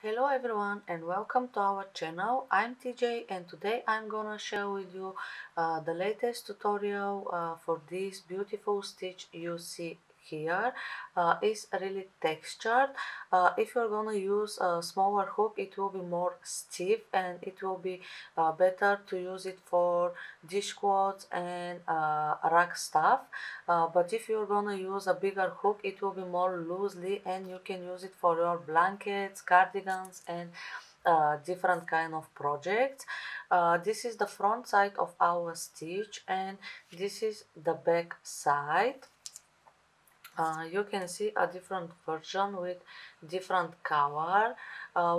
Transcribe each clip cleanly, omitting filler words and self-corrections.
Hello everyone and welcome to our channel. I'm TJ and today I'm gonna share with you the latest tutorial for this beautiful stitch you see here. It's really textured. If you're gonna use a smaller hook, it will be more stiff and it will be better to use it for dishcloths and rack stuff. But if you're gonna use a bigger hook, it will be more loosely and you can use it for your blankets, cardigans and different kind of projects. This is the front side of our stitch and this is the back side. You can see a different version with different color,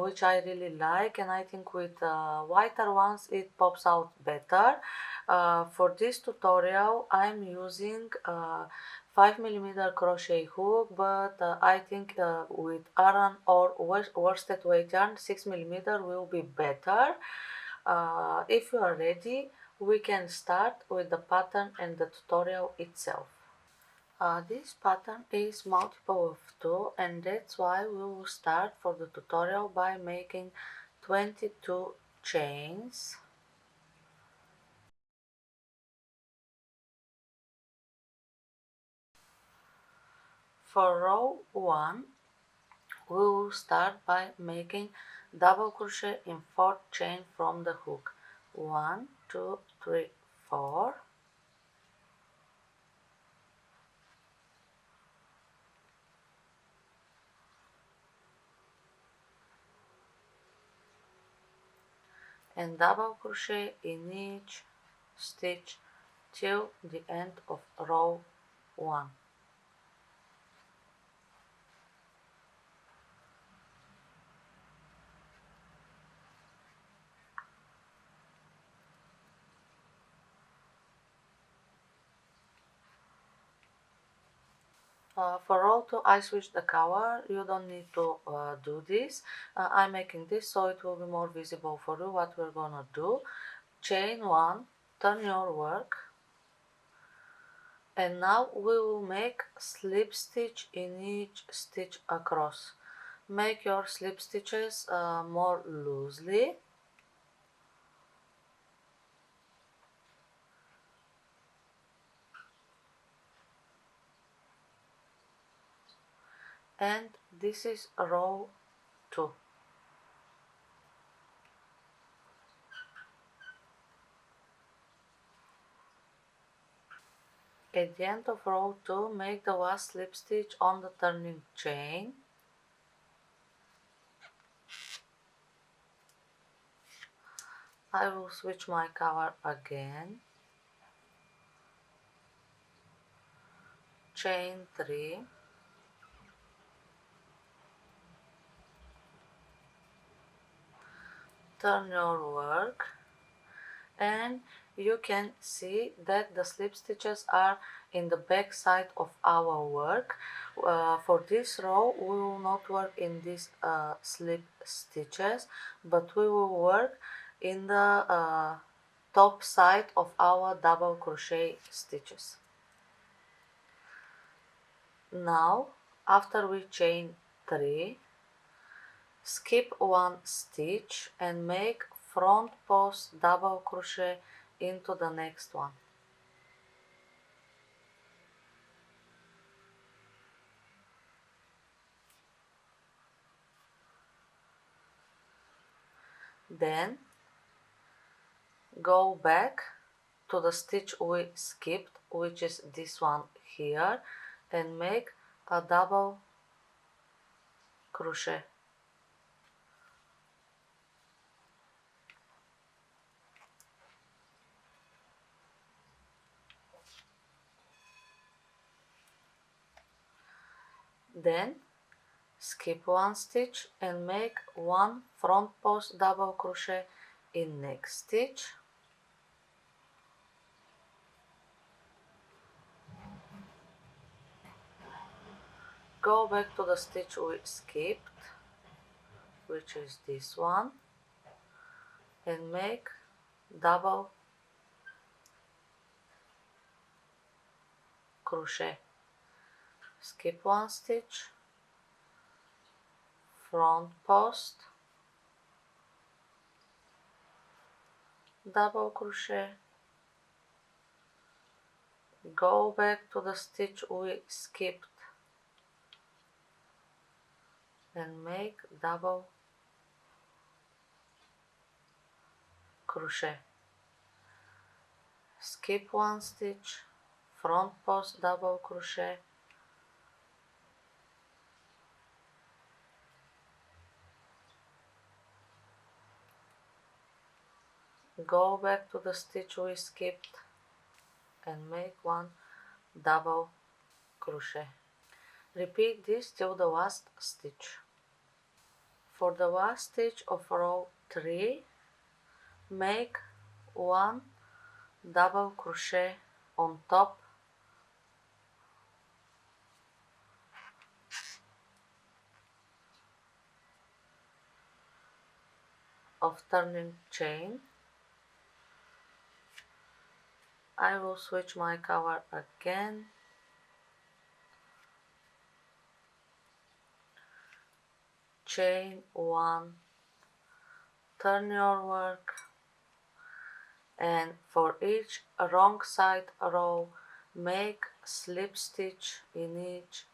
which I really like, and I think with whiter ones it pops out better. For this tutorial I'm using 5mm crochet hook, but I think with Aran or worsted weight yarn 6mm will be better. If you are ready, we can start with the pattern and the tutorial itself. This pattern is multiple of 2 and that's why we will start for the tutorial by making 22 chains. For row 1 we will start by making double crochet in 4th chain from the hook. 1, 2, 3, 4. And double crochet in each stitch till the end of row 1. For row 2 I switched the color. You don't need to do this. I'm making this so it will be more visible for you what we're gonna do. Chain 1, turn your work, and now we will make slip stitch in each stitch across. Make your slip stitches more loosely. And this is row 2. At the end of row 2, make the last slip stitch on the turning chain. I will switch my color again. Chain 3, turn your work, and you can see that the slip stitches are in the back side of our work. For this row we will not work in these slip stitches, but we will work in the top side of our double crochet stitches. Now after we chain 3, skip 1 stitch and make front post double crochet into the next one. Then go back to the stitch we skipped, which is this one here, and make a double crochet. Then skip 1 stitch and make 1 front post double crochet in next stitch. Go back to the stitch we skipped, which is this one, and make double crochet. Skip 1 stitch, front post, double crochet, go back to the stitch we skipped and make double crochet, skip one stitch, front post double crochet, go back to the stitch we skipped and make one double crochet. Repeat this till the last stitch. For the last stitch of row 3, make one double crochet on top of turning chain. I will switch my color again. Chain 1, turn your work, and for each wrong side row make slip stitch in each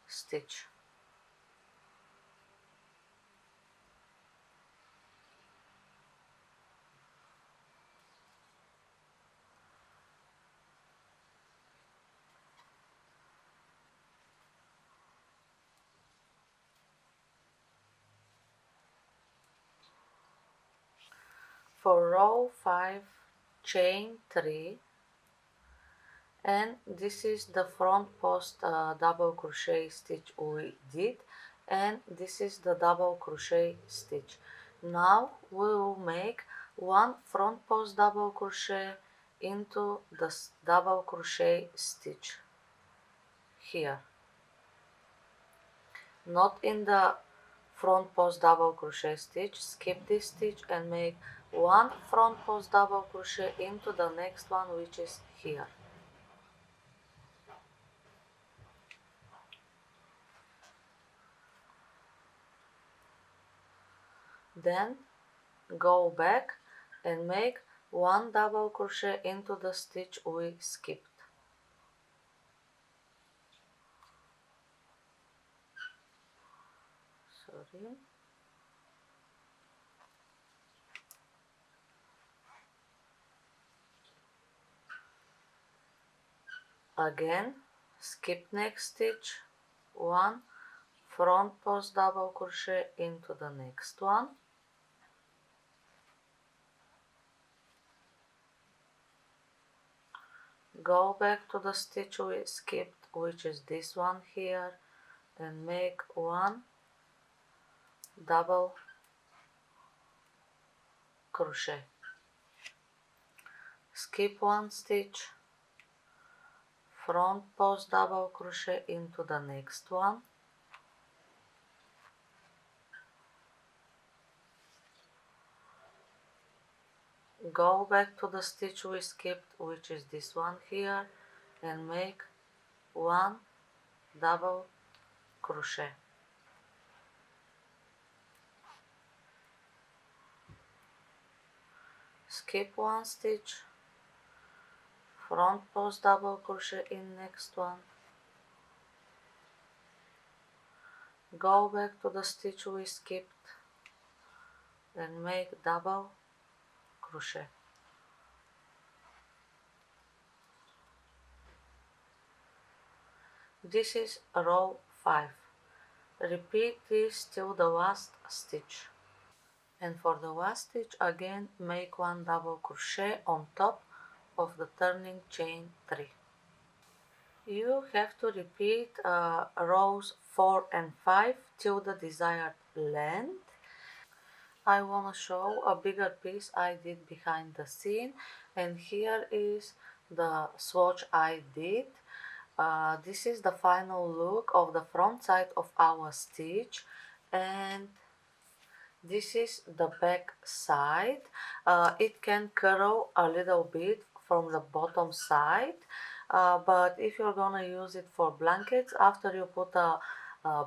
stitch. For row 5, chain 3, and this is the front post double crochet stitch we did, and this is the double crochet stitch. Now we will make one front post double crochet into the double crochet stitch here, not in the front post double crochet stitch. Skip this stitch and make one front post double crochet into the next one, which is here. Then go back and make one double crochet into the stitch we skipped. Sorry. Again, skip next stitch, one front post double crochet into the next one. Go back to the stitch we skipped, which is this one here, and make one double crochet. Skip one stitch, front post double crochet into the next one. Go back to the stitch we skipped, which is this one here, and make one double crochet. Skip one stitch, front post double crochet in next one. Go back to the stitch we skipped and make double crochet. This is row 5. Repeat this till the last stitch. And for the last stitch again make one double crochet on top of the turning chain 3. You have to repeat rows 4 and 5 till the desired length. I want to show a bigger piece I did behind the scene, and here is the swatch I did. This is the final look of the front side of our stitch, and this is the back side. It can curl a little bit from the bottom side, but if you're gonna use it for blankets, after you put a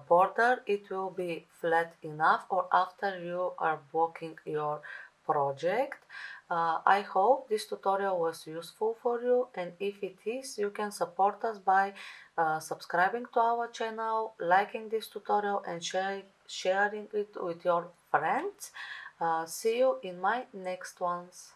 border, it will be flat enough, or after you are blocking your project. I hope this tutorial was useful for you, and if it is, you can support us by subscribing to our channel, liking this tutorial, and sharing it with your friends. See you in my next ones.